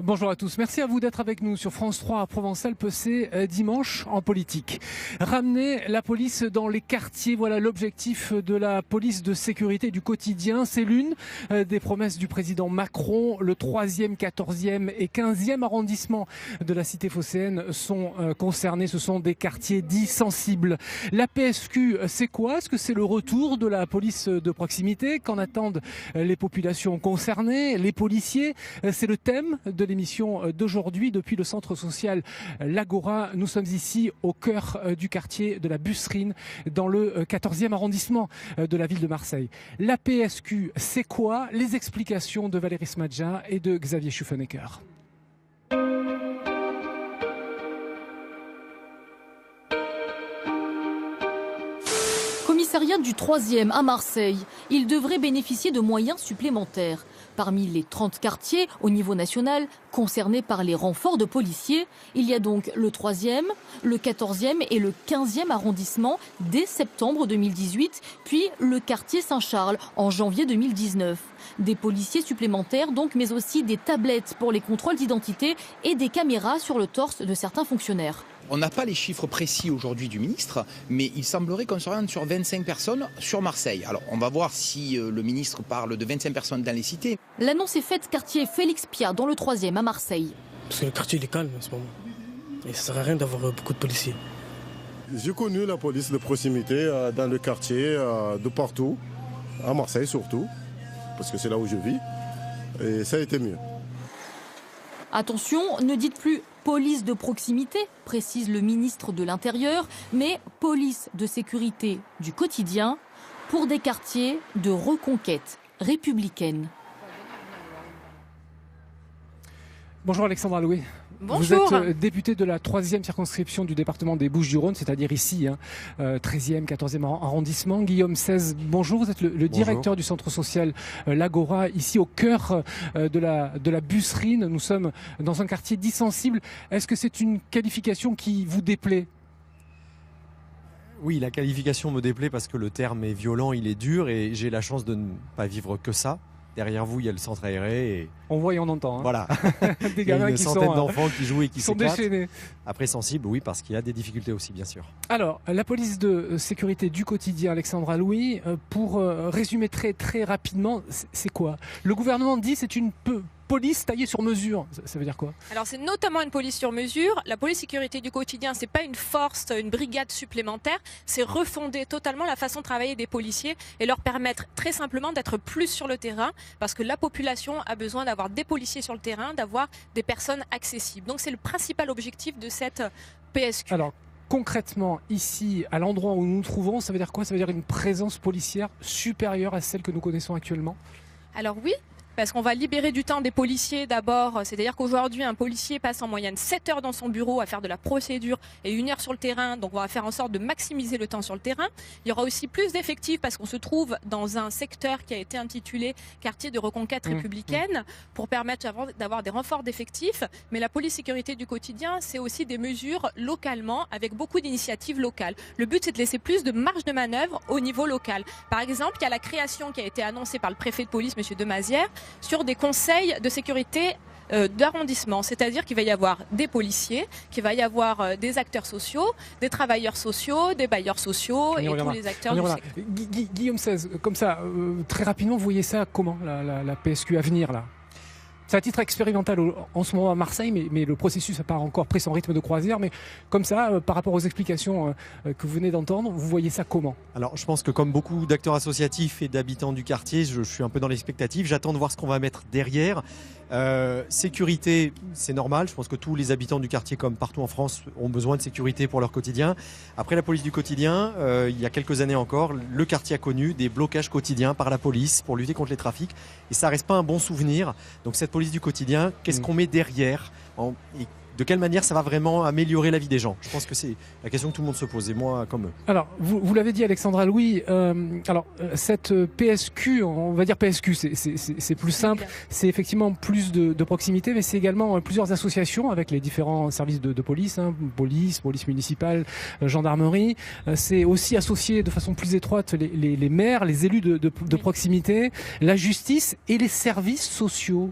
Bonjour à tous, merci à vous d'être avec nous sur France 3 à Provence-Alpes, c'est dimanche en politique. Ramener la police dans les quartiers, voilà l'objectif de la police de sécurité du quotidien. C'est l'une des promesses du président Macron. Le 3e, 14e et 15e arrondissement de la cité phocéenne sont concernés. Ce sont des quartiers dits sensibles. La PSQ, c'est quoi? Est-ce que c'est le retour de la police de proximité? Qu'en attendent les populations concernées, les policiers? C'est le thème de l'émission d'aujourd'hui depuis le centre social L'Agora. Nous sommes ici au cœur du quartier de la Busserine dans le 14e arrondissement de la ville de Marseille. La PSQ, c'est quoi? Les explications de Valérie Smadja et de Xavier Schuffenecker. Commissariat du 3e à Marseille. Il devrait bénéficier de moyens supplémentaires. Parmi les 30 quartiers au niveau national concernés par les renforts de policiers, il y a donc le 3e, le 14e et le 15e arrondissement dès septembre 2018, puis le quartier Saint-Charles en janvier 2019. Des policiers supplémentaires donc, mais aussi des tablettes pour les contrôles d'identité et des caméras sur le torse de certains fonctionnaires. On n'a pas les chiffres précis aujourd'hui du ministre, mais il semblerait qu'on s'oriente sur 25 personnes sur Marseille. Alors on va voir si le ministre parle de 25 personnes dans les cités. L'annonce est faite quartier Félix Piat dans le 3e à Marseille. Parce que le quartier il est calme en ce moment. Et ça ne sert à rien d'avoir beaucoup de policiers. J'ai connu la police de proximité dans le quartier, de partout, à Marseille surtout, parce que c'est là où je vis, et ça a été mieux. Attention, ne dites plus police de proximité, précise le ministre de l'Intérieur, mais police de sécurité du quotidien pour des quartiers de reconquête républicaine. Bonjour Alexandra Louis. Bonjour. Vous êtes députée de la 3e circonscription du département des Bouches-du-Rhône, c'est-à-dire ici, 13e, 14e arrondissement. Guillaume XVI, bonjour. Vous êtes le directeur du centre social L'Agora, ici au cœur de la Busserine. Nous sommes dans un quartier dit sensible. Est-ce que c'est une qualification qui vous déplaît ? Oui, la qualification me déplaît parce que le terme est violent, il est dur et j'ai la chance de ne pas vivre que ça. Derrière vous, il y a le centre aéré. Et... on voit et on entend. Voilà. Des gamins une qui centaine d'enfants qui jouent et qui sont s'éclatent. déchaînés. Après, sensible, oui, parce qu'il y a des difficultés aussi, bien sûr. Alors, la police de sécurité du quotidien, Alexandra Louis, pour résumer très rapidement, c'est quoi? Le gouvernement dit c'est une police taillée sur mesure. Ça veut dire quoi? Alors c'est notamment une police sur mesure. La police sécurité du quotidien, c'est pas une force, une brigade supplémentaire. C'est refonder totalement la façon de travailler des policiers et leur permettre très simplement d'être plus sur le terrain parce que la population a besoin d'avoir des policiers sur le terrain, d'avoir des personnes accessibles. Donc c'est le principal objectif de cette PSQ. Alors concrètement, ici, à l'endroit où nous nous trouvons, ça veut dire quoi? Ça veut dire une présence policière supérieure à celle que nous connaissons actuellement? Alors oui. Parce qu'on va libérer du temps des policiers d'abord. C'est-à-dire qu'aujourd'hui, un policier passe en moyenne 7 heures dans son bureau à faire de la procédure et 1 heure sur le terrain. Donc on va faire en sorte de maximiser le temps sur le terrain. Il y aura aussi plus d'effectifs parce qu'on se trouve dans un secteur qui a été intitulé quartier de reconquête républicaine pour permettre d'avoir des renforts d'effectifs. Mais la police sécurité du quotidien, c'est aussi des mesures localement avec beaucoup d'initiatives locales. Le but, c'est de laisser plus de marge de manœuvre au niveau local. Par exemple, il y a la création qui a été annoncée par le préfet de police, M. Demazière, sur des conseils de sécurité d'arrondissement, c'est-à-dire qu'il va y avoir des policiers, qu'il va y avoir des acteurs sociaux, des travailleurs sociaux, des bailleurs sociaux et tous les acteurs du secteur. Guillaume XVI, comme ça, très rapidement, vous voyez ça comment, la PSQ à venir là? C'est à titre expérimental en ce moment à Marseille, mais le processus n'a pas encore pris son rythme de croisière. Mais comme ça, par rapport aux explications que vous venez d'entendre, vous voyez ça comment? Alors, je pense que comme beaucoup d'acteurs associatifs et d'habitants du quartier, je suis un peu dans l'expectative. J'attends de voir ce qu'on va mettre derrière. Sécurité, c'est normal. Je pense que tous les habitants du quartier, comme partout en France, ont besoin de sécurité pour leur quotidien. Après la police du quotidien, il y a quelques années encore, le quartier a connu des blocages quotidiens par la police pour lutter contre les trafics. Et ça reste pas un bon souvenir. Donc cette police du quotidien, qu'est-ce qu'on met derrière et de quelle manière ça va vraiment améliorer la vie des gens? Je pense que c'est la question que tout le monde se pose, et moi comme eux. Alors, vous l'avez dit, Alexandra Louis, cette PSQ, on va dire PSQ, c'est plus simple, c'est effectivement plus de proximité, mais c'est également plusieurs associations avec les différents services de police, police municipale, gendarmerie. C'est aussi associé de façon plus étroite les maires, les élus de proximité, la justice et les services sociaux.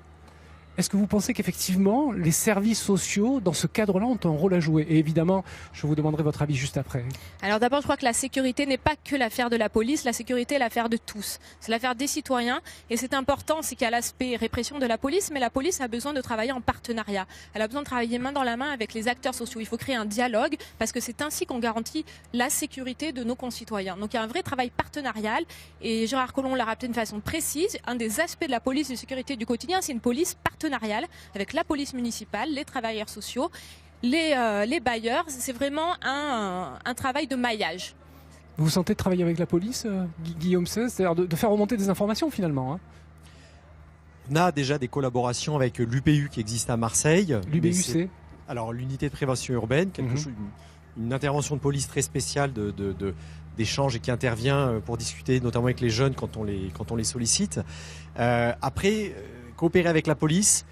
Est-ce que vous pensez qu'effectivement, les services sociaux, dans ce cadre-là, ont un rôle à jouer? Et évidemment, je vous demanderai votre avis juste après. Alors d'abord, je crois que la sécurité n'est pas que l'affaire de la police, la sécurité est l'affaire de tous. C'est l'affaire des citoyens et c'est important, c'est qu'il y a l'aspect répression de la police, mais la police a besoin de travailler en partenariat. Elle a besoin de travailler main dans la main avec les acteurs sociaux. Il faut créer un dialogue parce que c'est ainsi qu'on garantit la sécurité de nos concitoyens. Donc il y a un vrai travail partenarial et Gérard Collomb l'a rappelé de façon précise. Un des aspects de la police de sécurité du quotidien, c'est une police partenariale avec la police municipale, les travailleurs sociaux, les bailleurs. C'est vraiment un travail de maillage. Vous vous sentez de travailler avec la police, Guillaume Sez, c'est-à-dire de faire remonter des informations finalement, hein? On a déjà des collaborations avec l'UPU qui existe à Marseille. L'UPU, c'est alors l'unité de prévention urbaine, une intervention de police très spéciale d'échange et qui intervient pour discuter notamment avec les jeunes quand on les sollicite. Après, coopérer avec la police,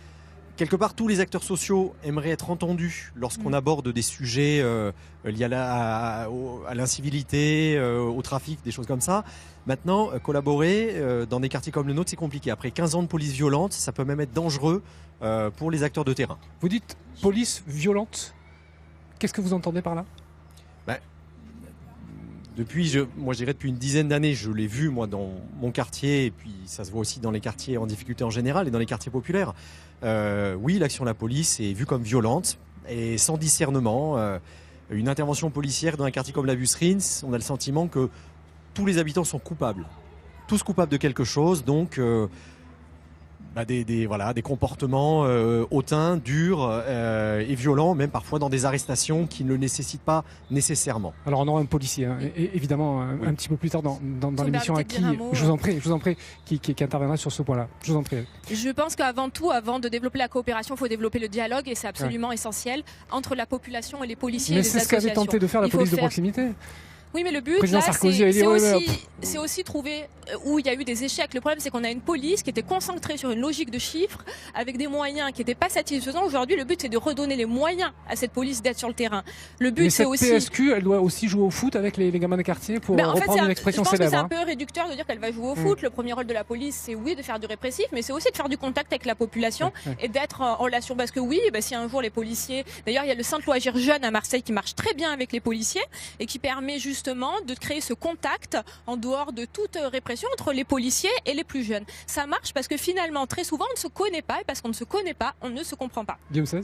quelque part tous les acteurs sociaux aimeraient être entendus lorsqu'on aborde des sujets liés à l'incivilité, au trafic, des choses comme ça. Maintenant, collaborer dans des quartiers comme le nôtre, c'est compliqué. Après 15 ans de police violente, ça peut même être dangereux pour les acteurs de terrain. Vous dites police violente, qu'est-ce que vous entendez par là? Depuis une dizaine d'années, je l'ai vu moi dans mon quartier et puis ça se voit aussi dans les quartiers en difficulté en général et dans les quartiers populaires. Oui, l'action de la police est vue comme violente et sans discernement. Une intervention policière dans un quartier comme la Busserine, on a le sentiment que tous les habitants sont coupables, tous coupables de quelque chose, donc des comportements hautains, durs et violents, même parfois dans des arrestations qui ne le nécessitent pas nécessairement. Alors on aura un policier, hein, et évidemment un petit peu plus tard dans l'émission, à qui je vous en prie, qui interviendra sur ce point-là. Je vous en prie. Je pense qu'avant tout, avant de développer la coopération, il faut développer le dialogue et c'est absolument essentiel entre la population et les policiers. Mais et les associations. C'est ce qu'avait tenté de faire la police de proximité. Oui, mais le but, là, c'est aussi trouver où il y a eu des échecs. Le problème, c'est qu'on a une police qui était concentrée sur une logique de chiffres, avec des moyens qui n'étaient pas satisfaisants. Aujourd'hui, le but, c'est de redonner les moyens à cette police d'être sur le terrain. Le but, c'est aussi... PSQ, elle doit aussi jouer au foot avec les gamins de quartier, pour reprendre une expression célèbre. Je pense que c'est un peu réducteur de dire qu'elle va jouer au foot. Le premier rôle de la police, c'est oui, de faire du répressif, mais c'est aussi de faire du contact avec la population et d'être en relation. Parce que oui, si un jour les policiers... D'ailleurs, il y a le Centre Loisirs Jeunes à Marseille qui marche très bien avec les policiers et qui permet justement de créer ce contact en dehors de toute répression entre les policiers et les plus jeunes. Ça marche parce que finalement, très souvent, on ne se connaît pas et parce qu'on ne se connaît pas, on ne se comprend pas. Guillaume Sez.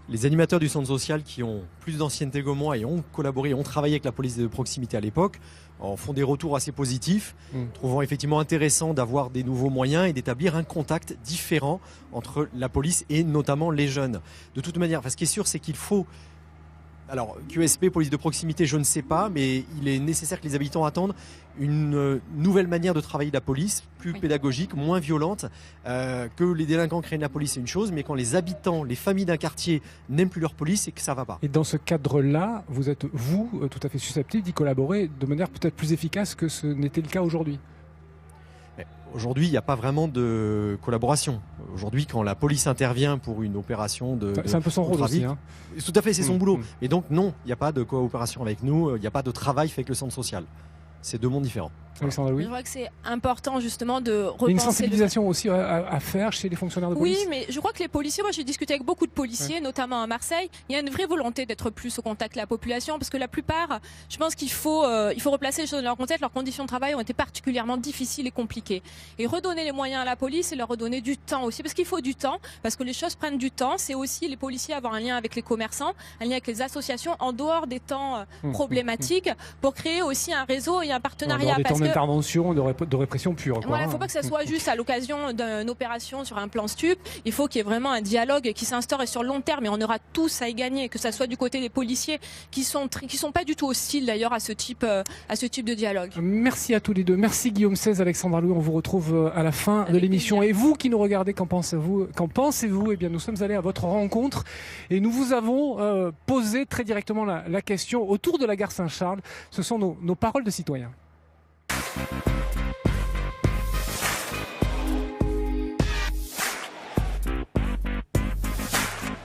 Les animateurs du centre social qui ont plus d'ancienneté que moi et ont collaboré, ont travaillé avec la police de proximité à l'époque, en font des retours assez positifs, trouvant effectivement intéressant d'avoir des nouveaux moyens et d'établir un contact différent entre la police et notamment les jeunes. De toute manière, ce qui est sûr, c'est qu'il faut... Alors, QSP, police de proximité, je ne sais pas, mais il est nécessaire que les habitants attendent une nouvelle manière de travailler de la police, plus pédagogique, moins violente. Que les délinquants craignent la police, c'est une chose, mais quand les habitants, les familles d'un quartier n'aiment plus leur police, c'est que ça ne va pas. Et dans ce cadre-là, vous êtes, tout à fait susceptible d'y collaborer de manière peut-être plus efficace que ce n'était le cas aujourd'hui. Aujourd'hui, il n'y a pas vraiment de collaboration. Aujourd'hui, quand la police intervient pour une opération c'est un peu son rôle aussi, hein. Tout à fait, c'est son boulot. Et donc, non, il n'y a pas de coopération avec nous, il n'y a pas de travail fait avec le centre social. C'est deux mondes différents. Alexandra Louis. Je crois que c'est important justement de repenser. Il y a une sensibilisation aussi à faire chez les fonctionnaires de police. Oui, mais je crois que les policiers, moi j'ai discuté avec beaucoup de policiers, notamment à Marseille, il y a une vraie volonté d'être plus au contact de la population parce que la plupart, je pense qu'il faut replacer les choses dans leur contexte, leurs conditions de travail ont été particulièrement difficiles et compliquées. Et redonner les moyens à la police et leur redonner du temps aussi, parce qu'il faut du temps, parce que les choses prennent du temps, c'est aussi les policiers avoir un lien avec les commerçants, un lien avec les associations en dehors des temps problématiques pour créer aussi un réseau et un partenariat. En dehors des temps d'intervention, de répression pure. Il ne faut pas que ça soit juste à l'occasion d'une opération sur un plan stup. Il faut qu'il y ait vraiment un dialogue qui s'instaure et sur le long terme. Et on aura tous à y gagner, que ça soit du côté des policiers qui sont pas du tout hostiles d'ailleurs à ce type de dialogue. Merci à tous les deux. Merci Guillaume Sez, Alexandra Louis. On vous retrouve à la fin de l'émission. Et vous qui nous regardez, qu'en pensez-vous? Eh bien, nous sommes allés à votre rencontre et nous vous avons posé très directement la question autour de la gare Saint-Charles. Ce sont nos paroles de citoyens.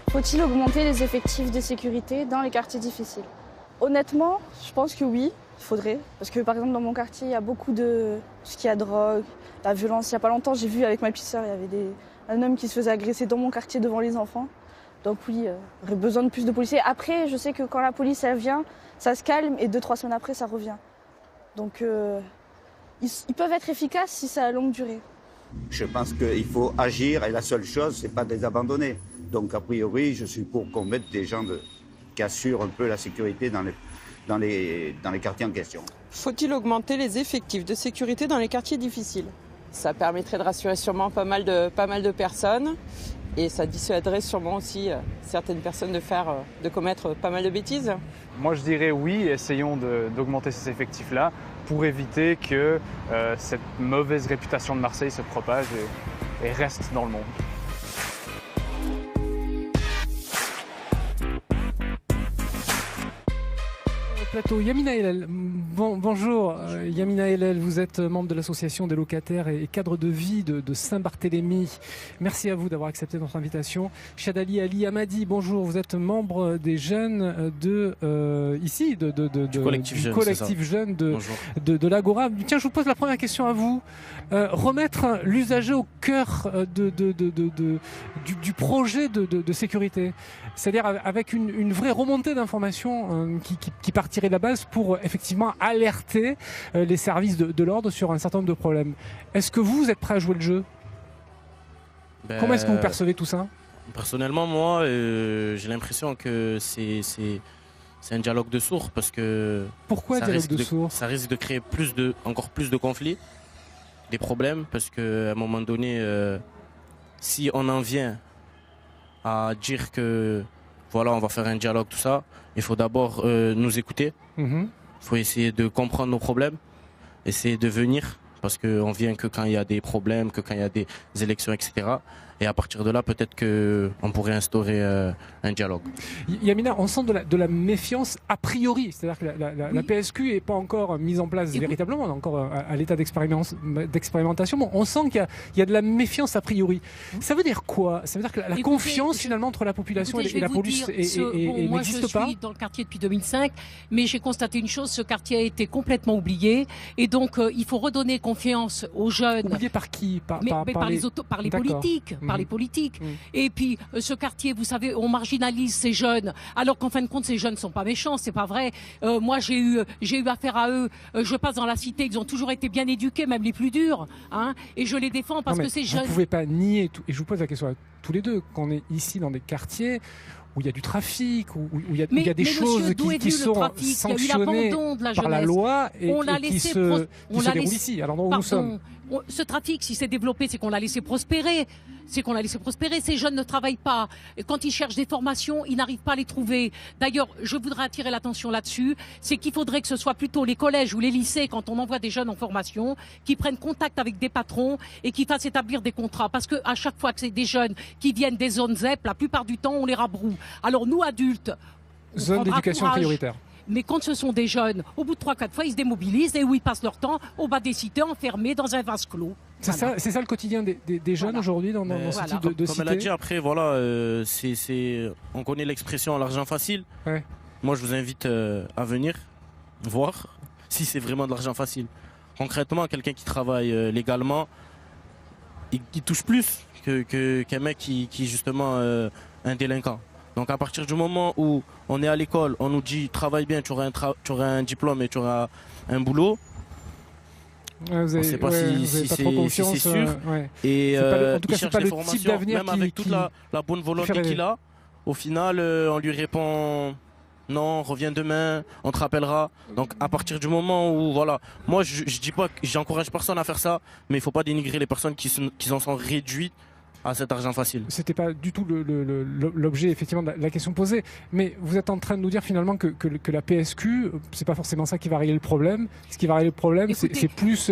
Faut-il augmenter les effectifs de sécurité dans les quartiers difficiles? Honnêtement, je pense que oui. il faudrait. Parce que par exemple dans mon quartier, il y a beaucoup de ce qu'il y a drogue, la violence. Il n'y a pas longtemps, j'ai vu avec ma petite sœur, il y avait un homme qui se faisait agresser dans mon quartier devant les enfants. Donc oui, il y aurait besoin de plus de policiers. Après, je sais que quand la police elle vient, ça se calme et 2-3 semaines après, ça revient. Donc ils peuvent être efficaces si c'est à longue durée. Je pense qu'il faut agir et la seule chose, c'est pas de les abandonner. Donc a priori, je suis pour qu'on mette des gens qui assurent un peu la sécurité dans les quartiers en question. Faut-il augmenter les effectifs de sécurité dans les quartiers difficiles? Ça permettrait de rassurer sûrement pas mal de personnes et ça dissuaderait sûrement aussi certaines personnes de commettre pas mal de bêtises. Moi je dirais oui, essayons d'augmenter ces effectifs-là pour éviter que cette mauvaise réputation de Marseille se propage et reste dans le monde. Plateau. Yamina Hellel, bonjour. Yamina Hellel, vous êtes membre de l'association des locataires et cadres de vie de Saint-Barthélemy. Merci à vous d'avoir accepté notre invitation. Chadali Ali Hamadi, bonjour. Vous êtes membre des jeunes du collectif jeune de l'Agora. Tiens, je vous pose la première question à vous. Remettre l'usager au cœur du projet de sécurité, c'est-à-dire avec une vraie remontée d'informations qui partirait de la base pour effectivement alerter les services de l'ordre sur un certain nombre de problèmes. Est-ce que vous êtes prêt à jouer le jeu? Comment est-ce que vous percevez tout ça? Personnellement, moi, j'ai l'impression que c'est un dialogue de sourds parce que... Pourquoi dialogue de sourds? Ça risque de créer encore plus de conflits, des problèmes, parce qu'à un moment donné, si on en vient à dire que voilà, on va faire un dialogue, tout ça, il faut d'abord nous écouter. Il faut essayer de comprendre nos problèmes, essayer de venir, parce qu'on vient que quand il y a des problèmes, que quand il y a des élections, etc. Et à partir de là, peut-être qu'on pourrait instaurer un dialogue. Yamina, on sent de la méfiance a priori. C'est-à-dire que la PSQ n'est pas encore mise en place véritablement, on est encore à l'état d'expérimentation. Bon, on sent qu'il y a de la méfiance a priori. Ça veut dire quoi? Ça veut dire que la confiance finalement entre la population et la police n'existe pas? Moi, je suis dans le quartier depuis 2005, mais j'ai constaté une chose, ce quartier a été complètement oublié. Et donc, il faut redonner confiance aux jeunes. Oublié par qui? Par les politiques. Par les politiques. Et puis, ce quartier, vous savez, on marginalise ces jeunes, alors qu'en fin de compte, ces jeunes ne sont pas méchants, c'est pas vrai. Moi, j'ai eu affaire à eux. Je passe dans la cité, ils ont toujours été bien éduqués, même les plus durs. Hein, et je les défends parce que ces jeunes... Vous ne pouvez pas nier, et je vous pose la question à tous les deux, qu'on est ici dans des quartiers où il y a du trafic, où il y a des choses qui sont sanctionnées par la loi et qui se déroulent ici, à l'endroit où nous sommes. Ce trafic, si c'est développé, c'est qu'on l'a laissé prospérer. Ces jeunes ne travaillent pas. Et quand ils cherchent des formations, ils n'arrivent pas à les trouver. D'ailleurs, je voudrais attirer l'attention là-dessus. C'est qu'il faudrait que ce soit plutôt les collèges ou les lycées, quand on envoie des jeunes en formation, qui prennent contact avec des patrons et qui fassent établir des contrats. Parce que à chaque fois que c'est des jeunes qui viennent des zones ZEP, la plupart du temps, on les rabroue. Alors nous, adultes, zone d'éducation prioritaire. Mais quand ce sont des jeunes, au bout de 3-4 fois, ils se démobilisent et où ils passent leur temps au bas des cités, enfermés dans un vase clos. C'est ça le quotidien des jeunes aujourd'hui dans ce type de cité. Comme elle a dit, après, voilà, on connaît l'expression l'argent facile. Ouais. Moi, je vous invite à venir voir si c'est vraiment de l'argent facile. Concrètement, quelqu'un qui travaille légalement, il touche plus qu'un mec qui justement un délinquant. Donc à partir du moment où on est à l'école, on nous dit travaille bien, tu auras un diplôme et tu auras un boulot. On ne sait pas si c'est sûr. Et en tout cas, il cherche pas des le formations, type d'avenir même avec toute la bonne volonté qu'il a. Au final, on lui répond non, reviens demain, on te rappellera. Donc à partir du moment où voilà, moi je dis pas que j'encourage personne à faire ça, mais il faut pas dénigrer les personnes qui en sont réduites à cet argent facile. C'était pas du tout l'objet effectivement de la question posée, mais vous êtes en train de nous dire finalement que la PSQ, c'est pas forcément ça qui va régler le problème. Ce qui va régler le problème, c'est plus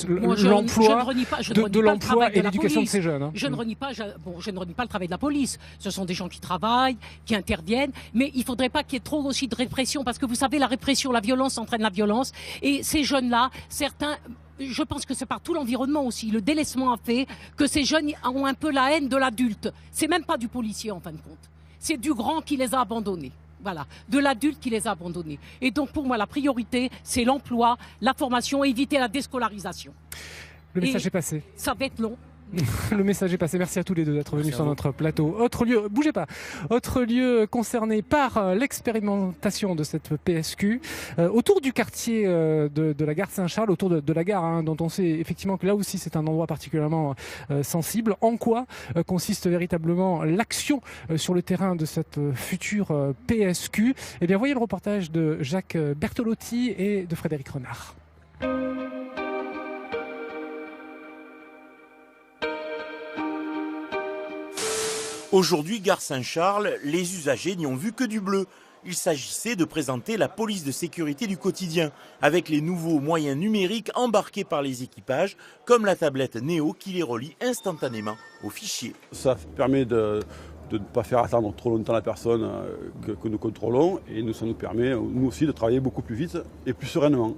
l'emploi de l'emploi et l'éducation de ces jeunes. Je ne renie pas le travail de la police. Ce sont des gens qui travaillent, qui interviennent, mais il faudrait pas qu'il y ait trop aussi de répression, parce que vous savez, la répression, la violence entraîne la violence, et ces jeunes-là, certains... Je pense que c'est par tout l'environnement aussi. Le délaissement a fait que ces jeunes ont un peu la haine de l'adulte. C'est même pas du policier en fin de compte. C'est du grand qui les a abandonnés. Voilà, de l'adulte qui les a abandonnés. Et donc pour moi, la priorité, c'est l'emploi, la formation, éviter la déscolarisation. Le message est passé. Ça va être long. Le message est passé. Merci à tous les deux d'être venus sur notre plateau. Autre lieu, bougez pas. Autre lieu concerné par l'expérimentation de cette PSQ autour du quartier de la gare Saint-Charles, autour de la gare, dont on sait effectivement que là aussi c'est un endroit particulièrement sensible. En quoi consiste véritablement l'action sur le terrain de cette future PSQ? Eh bien, voyez le reportage de Jacques Bertolotti et de Frédéric Renard. Aujourd'hui, gare Saint-Charles, les usagers n'y ont vu que du bleu. Il s'agissait de présenter la police de sécurité du quotidien, avec les nouveaux moyens numériques embarqués par les équipages, comme la tablette Néo qui les relie instantanément au fichier. Ça permet de ne pas faire attendre trop longtemps la personne que nous contrôlons, et ça nous permet, nous aussi, de travailler beaucoup plus vite et plus sereinement.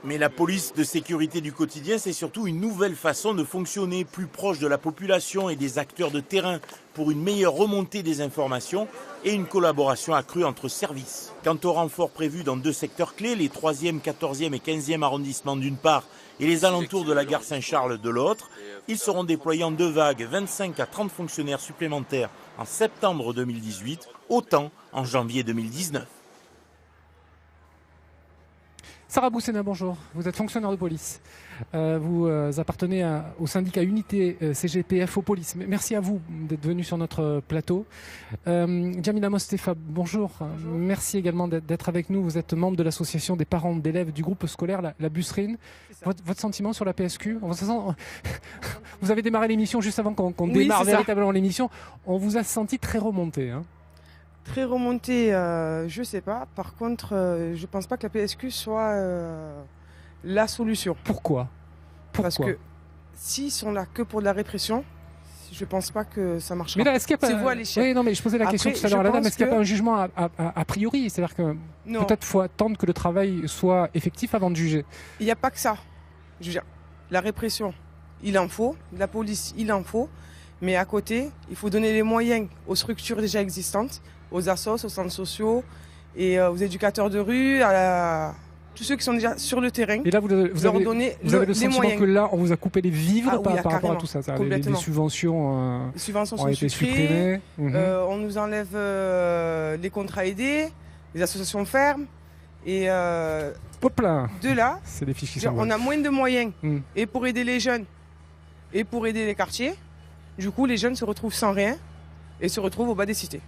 Mais la police de sécurité du quotidien, c'est surtout une nouvelle façon de fonctionner, plus proche de la population et des acteurs de terrain, pour une meilleure remontée des informations et une collaboration accrue entre services. Quant aux renforts prévus dans 2 secteurs clés, les 3e, 14e et 15e arrondissements d'une part et les alentours de la gare Saint-Charles de l'autre, ils seront déployés en 2 vagues, 25 à 30 fonctionnaires supplémentaires en septembre 2018, autant en janvier 2019. Sarah Boussena, bonjour. Vous êtes fonctionnaire de police. Vous appartenez au syndicat Unité CGPF Police. Merci à vous d'être venu sur notre plateau. Djamila Mostefa, bonjour. Merci également d'être avec nous. Vous êtes membre de l'association des parents d'élèves du groupe scolaire La Busserine. Votre sentiment sur la PSQ? Vous avez démarré l'émission juste avant qu'on démarre véritablement l'émission. On vous a senti très remonté, hein? Très remonté, je sais pas. Par contre, je pense pas que la PSQ soit la solution. Pourquoi? Parce que s'ils sont là que pour de la répression, je pense pas que ça marchera. Mais là, est-ce qu'il y a pas... C'est vous à l'échec. Oui, non, mais je posais la question tout à l'heure à la dame. Est-ce qu'il n'y a pas un jugement a priori? C'est-à-dire que peut-être faut attendre que le travail soit effectif avant de juger. Il n'y a pas que ça. Je veux dire, la répression, il en faut. La police, il en faut. Mais à côté, il faut donner les moyens aux structures déjà existantes, aux assos, aux centres sociaux et aux éducateurs de rue, à tous ceux qui sont déjà sur le terrain. Et là, vous avez le sentiment moyens. que là, on vous a coupé les vivres par rapport à tout ça. Les subventions, les subventions ont sont été supprimées. On nous enlève les contrats aidés, les associations ferment. Et de là, des fiches qui on a moins de moyens et pour aider les jeunes et pour aider les quartiers. Du coup, les jeunes se retrouvent sans rien et se retrouvent au bas des cités.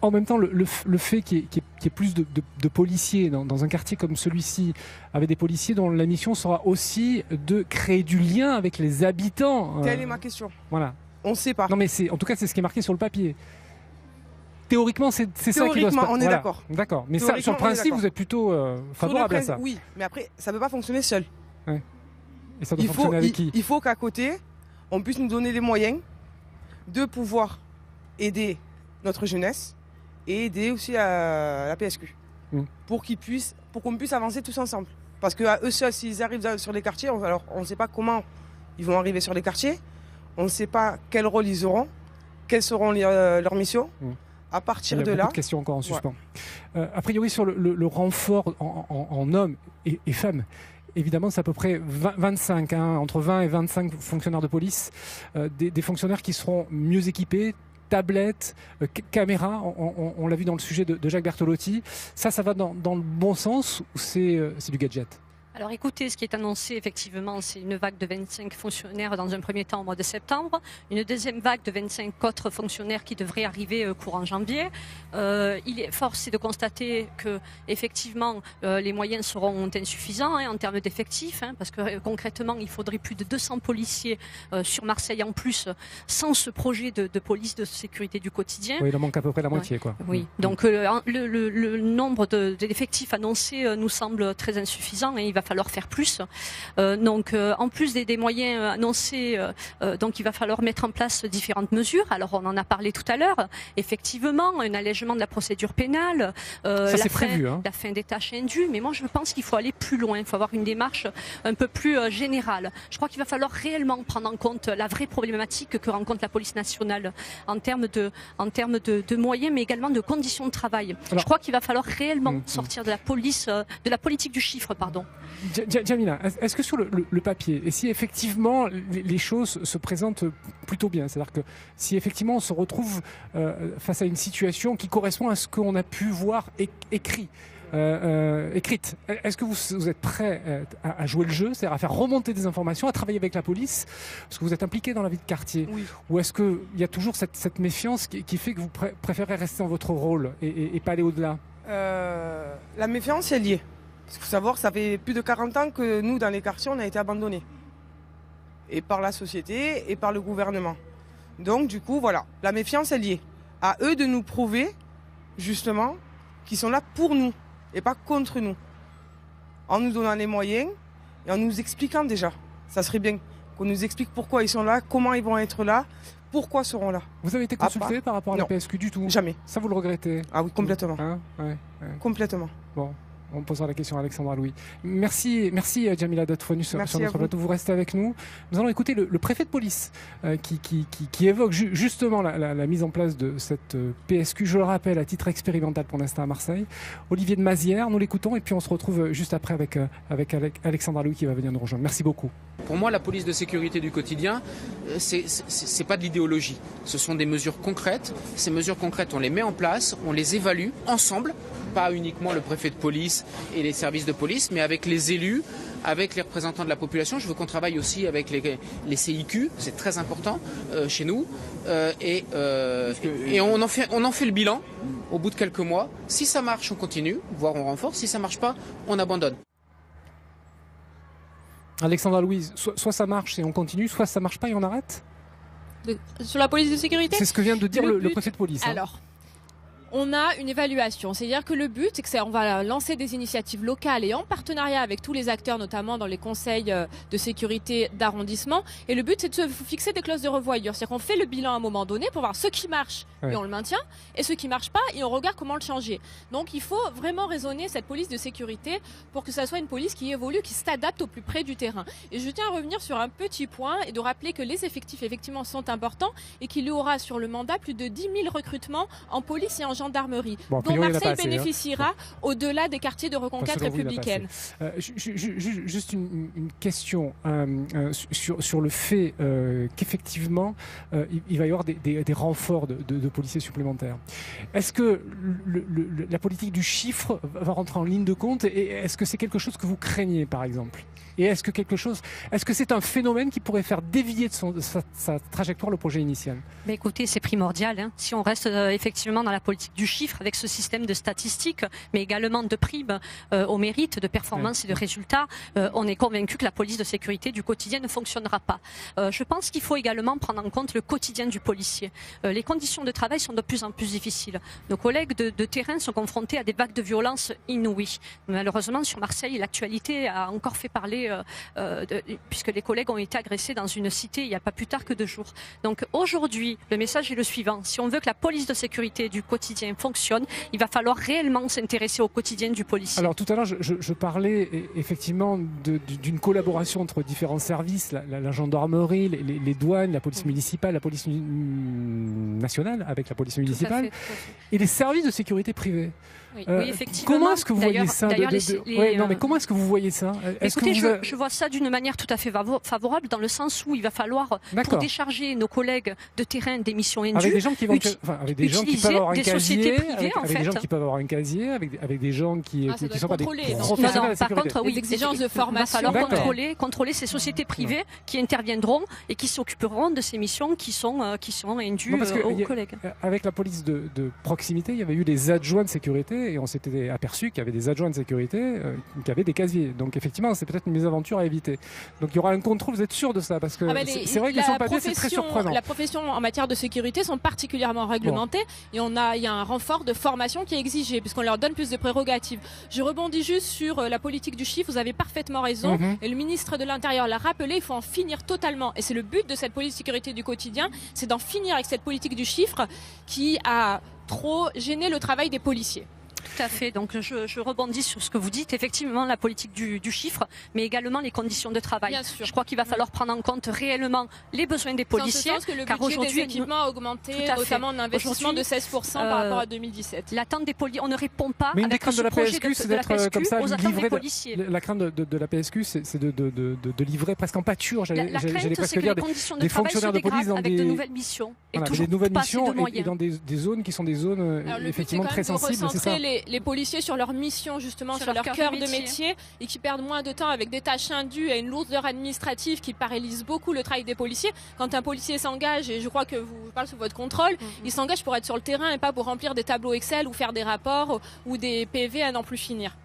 En même temps, le fait qu'il y ait plus de policiers dans un quartier comme celui-ci, avec des policiers dont la mission sera aussi de créer du lien avec les habitants. Telle est ma question. Voilà. On ne sait pas. Non, mais en tout cas, c'est ce qui est marqué sur le papier. Théoriquement, c'est ça qui doit se passer. Théoriquement, on est d'accord. D'accord. Mais ça, sur le principe, vous êtes plutôt favorable à ça. Oui, mais après, ça ne peut pas fonctionner seul. Ouais. Et ça doit fonctionner avec qui? Il faut qu'à côté, on puisse nous donner les moyens de pouvoir aider notre jeunesse et aider aussi à la PSQ pour qu'on puisse avancer tous ensemble. Parce qu'à eux seuls, s'ils arrivent sur les quartiers, alors on ne sait pas comment ils vont arriver sur les quartiers, on ne sait pas quel rôle ils auront, quelles seront leurs missions. À partir de là... Il y a beaucoup de questions encore en suspens. A priori, sur le renfort en hommes et femmes, évidemment, c'est à peu près 25, entre 20 et 25 fonctionnaires de police, des fonctionnaires qui seront mieux équipés, tablettes, caméras, on l'a vu dans le sujet de Jacques Bertolotti. Ça va dans le bon sens ou c'est du gadget? Alors écoutez, ce qui est annoncé effectivement, c'est une vague de 25 fonctionnaires dans un premier temps au mois de septembre, une deuxième vague de 25 autres fonctionnaires qui devraient arriver courant janvier. Il est forcé de constater que effectivement les moyens seront insuffisants en termes d'effectifs, parce que concrètement il faudrait plus de 200 policiers sur Marseille en plus sans ce projet de police de sécurité du quotidien. Oui, il en manque à peu près la moitié, quoi. Oui, donc le nombre d'effectifs annoncés nous semble très insuffisant et il va va falloir faire plus. En plus des moyens annoncés, donc il va falloir mettre en place différentes mesures. Alors on en a parlé tout à l'heure. Effectivement, un allègement de la procédure pénale, la fin des tâches indues. Mais moi, je pense qu'il faut aller plus loin. Il faut avoir une démarche un peu plus générale. Je crois qu'il va falloir réellement prendre en compte la vraie problématique que rencontre la police nationale en termes de moyens, mais également de conditions de travail. Je crois qu'il va falloir réellement sortir de la politique du chiffre, pardon. Djamila, est-ce que sur le papier, et si effectivement les choses se présentent plutôt bien, c'est-à-dire que si effectivement on se retrouve face à une situation qui correspond à ce qu'on a pu voir écrite, est-ce que vous êtes prêt à jouer le jeu, c'est-à-dire à faire remonter des informations, à travailler avec la police, parce que vous êtes impliqué dans la vie de quartier, ou est-ce qu'il y a toujours cette méfiance qui fait que vous préférez rester dans votre rôle et pas aller au-delà? La méfiance est liée. Il faut savoir que ça fait plus de 40 ans que nous, dans les quartiers, on a été abandonnés. Et par la société et par le gouvernement. Donc, du coup, voilà, la méfiance est liée. À eux de nous prouver, justement, qu'ils sont là pour nous et pas contre nous. En nous donnant les moyens et en nous expliquant déjà. Ça serait bien qu'on nous explique pourquoi ils sont là, comment ils vont être là, pourquoi seront là. Vous avez été consulté par rapport à la PSQ du tout? Jamais. Ça, vous le regrettez? Ah oui, complètement. Complètement. Bon. On posera la question à Alexandra Louis. Merci Djamila d'être venue sur notre plateau. Vous restez avec nous. Nous allons écouter le préfet de police qui évoque justement la mise en place de cette PSQ, je le rappelle, à titre expérimental pour l'instant à Marseille. Olivier de Mazières, nous l'écoutons et puis on se retrouve juste après avec Alexandra Louis qui va venir nous rejoindre. Merci beaucoup. Pour moi, la police de sécurité du quotidien, c'est pas de l'idéologie. Ce sont des mesures concrètes. Ces mesures concrètes, on les met en place, on les évalue ensemble, pas uniquement le préfet de police et les services de police, mais avec les élus, avec les représentants de la population. Je veux qu'on travaille aussi avec les CIQ, c'est très important chez nous. Et on en fait le bilan au bout de quelques mois. Si ça marche, on continue, voire on renforce. Si ça marche pas, on abandonne. Alexandra Louise, soit ça marche et on continue, soit ça marche pas et on arrête? Sur la police de sécurité? C'est ce que vient de dire le préfet de police. Alors, on a une évaluation, c'est-à-dire que le but, c'est que on va lancer des initiatives locales et en partenariat avec tous les acteurs, notamment dans les conseils de sécurité d'arrondissement. Et le but, c'est de se fixer des clauses de revoyure, c'est-à-dire qu'on fait le bilan à un moment donné pour voir ce qui marche et on le maintient, et ce qui marche pas et on regarde comment le changer. Donc, il faut vraiment raisonner cette police de sécurité pour que ça soit une police qui évolue, qui s'adapte au plus près du terrain. Et je tiens à revenir sur un petit point et de rappeler que les effectifs effectivement sont importants et qu'il y aura sur le mandat plus de 10 000 recrutements en police et en gendarmerie, dont Marseille bénéficiera au-delà des quartiers de reconquête républicaine. Juste une question sur le fait qu'effectivement il va y avoir des renforts de policiers supplémentaires. Est-ce que la politique du chiffre va rentrer en ligne de compte et est-ce que c'est quelque chose que vous craignez par exemple? Et est-ce que c'est un phénomène qui pourrait faire dévier de sa trajectoire le projet initial? Mais écoutez, c'est primordial. Hein. Si on reste effectivement dans la politique du chiffre avec ce système de statistiques, mais également de primes au mérite, de performance et de résultats, on est convaincu que la police de sécurité du quotidien ne fonctionnera pas. Je pense qu'il faut également prendre en compte le quotidien du policier. Les conditions de travail sont de plus en plus difficiles. Nos collègues de terrain sont confrontés à des vagues de violence inouïes. Malheureusement, sur Marseille, l'actualité a encore fait parler puisque les collègues ont été agressés dans une cité il n'y a pas plus tard que 2 jours. Donc aujourd'hui, le message est le suivant. Si on veut que la police de sécurité du quotidien fonctionne, il va falloir réellement s'intéresser au quotidien du policier. Alors tout à l'heure, je parlais effectivement d'une collaboration entre différents services, la gendarmerie, les douanes, la police municipale, la police nationale avec la police municipale et les services de sécurité privés. Oui, effectivement. Comment est-ce que vous voyez ça mais comment est-ce que vous voyez ça? Écoutez, je vois ça d'une manière tout à fait favorable, dans le sens où il va falloir, pour décharger nos collègues de terrain des missions indues, avec des gens qui vont avec des gens qui peuvent avoir un casier, avec des gens qui peuvent avoir un casier, avec des gens qui sont pas des professionnels de la sécurité. Par contre, des exigences de formation. Il va falloir contrôler ces sociétés privées qui interviendront et qui s'occuperont de ces missions qui sont indues aux collègues. Avec la police de proximité, il y avait eu des adjoints de sécurité et on s'était aperçu qu'il y avait des adjoints de sécurité qui avaient des casiers. Donc effectivement, c'est peut-être une mésaventures à éviter. Donc il y aura un contrôle, vous êtes sûr de ça? Parce que c'est vrai que sur le papier, c'est très surprenant. La profession en matière de sécurité sont particulièrement réglementées et il y a un renfort de formation qui est exigé puisqu'on leur donne plus de prérogatives. Je rebondis juste sur la politique du chiffre, vous avez parfaitement raison. Et le ministre de l'Intérieur l'a rappelé, il faut en finir totalement. Et c'est le but de cette police de sécurité du quotidien, c'est d'en finir avec cette politique du chiffre qui a trop gêné le travail des policiers. Tout à fait. Donc je rebondis sur ce que vous dites. Effectivement, la politique du chiffre, mais également les conditions de travail. Bien sûr. Je crois qu'il va falloir prendre en compte réellement les besoins des policiers. C'est en ce sens que le budget des équipements a augmenté, notamment en investissement de 16% par rapport à 2017. L'attente des policiers, on ne répond pas mais une des avec craintes de la PSQ, c'est d'être comme ça, aux attentes des policiers. La crainte de la PSQ, c'est de livrer presque en pâture, j'allais presque dire, des fonctionnaires de police dans avec de nouvelles missions. Des nouvelles missions et dans des zones qui sont des zones effectivement très sensibles. C'est ça. Les policiers sur leur mission, justement, sur leur cœur de métier et qui perdent moins de temps avec des tâches indues et une lourdeur administrative qui paralysent beaucoup le travail des policiers. Quand un policier s'engage, et je crois que vous parlez sous votre contrôle, il s'engage pour être sur le terrain et pas pour remplir des tableaux Excel ou faire des rapports ou des PV à n'en plus finir.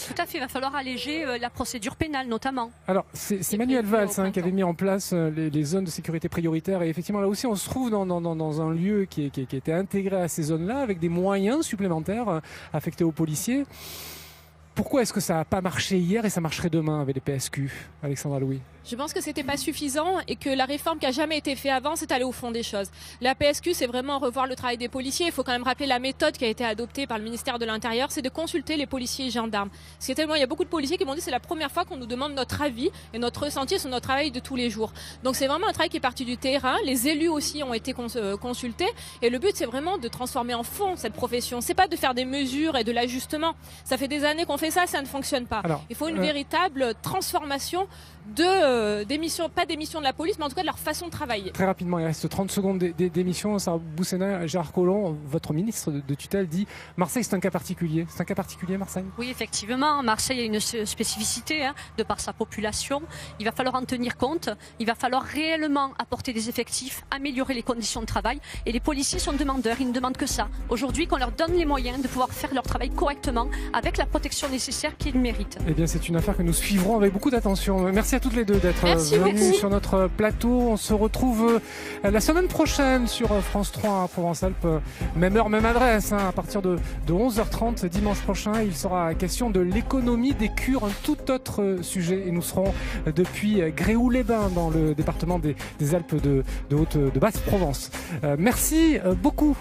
Tout à fait, il va falloir alléger la procédure pénale notamment. Alors c'est Manuel Valls qui avait mis en place les zones de sécurité prioritaires et effectivement là aussi on se trouve dans un lieu qui était intégré à ces zones-là avec des moyens supplémentaires affectés aux policiers. Pourquoi est-ce que ça n'a pas marché hier et ça marcherait demain avec les PSQ, Alexandra Louis? Je pense que c'était pas suffisant et que la réforme qui a jamais été faite avant, c'est aller au fond des choses. La PSQ, c'est vraiment revoir le travail des policiers. Il faut quand même rappeler la méthode qui a été adoptée par le ministère de l'Intérieur, c'est de consulter les policiers et gendarmes. Il y a beaucoup de policiers qui m'ont dit c'est la première fois qu'on nous demande notre avis et notre ressenti sur notre travail de tous les jours. Donc c'est vraiment un travail qui est parti du terrain. Les élus aussi ont été consultés et le but c'est vraiment de transformer en fond cette profession. C'est pas de faire des mesures et de l'ajustement. Ça fait des années qu'on fait ça ne fonctionne pas. Alors, il faut une véritable transformation des missions, pas des missions de la police, mais en tout cas de leur façon de travailler. Très rapidement, il reste 30 secondes d'émission. Sarah Boussena, Gérard Collomb, votre ministre de tutelle, dit Marseille, c'est un cas particulier. C'est un cas particulier, Marseille? Oui, effectivement. Marseille a une spécificité de par sa population. Il va falloir en tenir compte. Il va falloir réellement apporter des effectifs, améliorer les conditions de travail. Et les policiers sont demandeurs. Ils ne demandent que ça. Aujourd'hui, qu'on leur donne les moyens de pouvoir faire leur travail correctement avec la protection nécessaire qu'ils méritent. Eh bien, c'est une affaire que nous suivrons avec beaucoup d'attention. Merci à toutes les deux d'être venues sur notre plateau. On se retrouve la semaine prochaine sur France 3 à Provence-Alpes. Même heure, même adresse, à partir de 11h30 dimanche prochain. Il sera question de l'économie des cures, un tout autre sujet. Et nous serons depuis Gréoux-les-Bains dans le département des Alpes de Basse-Provence. Merci beaucoup.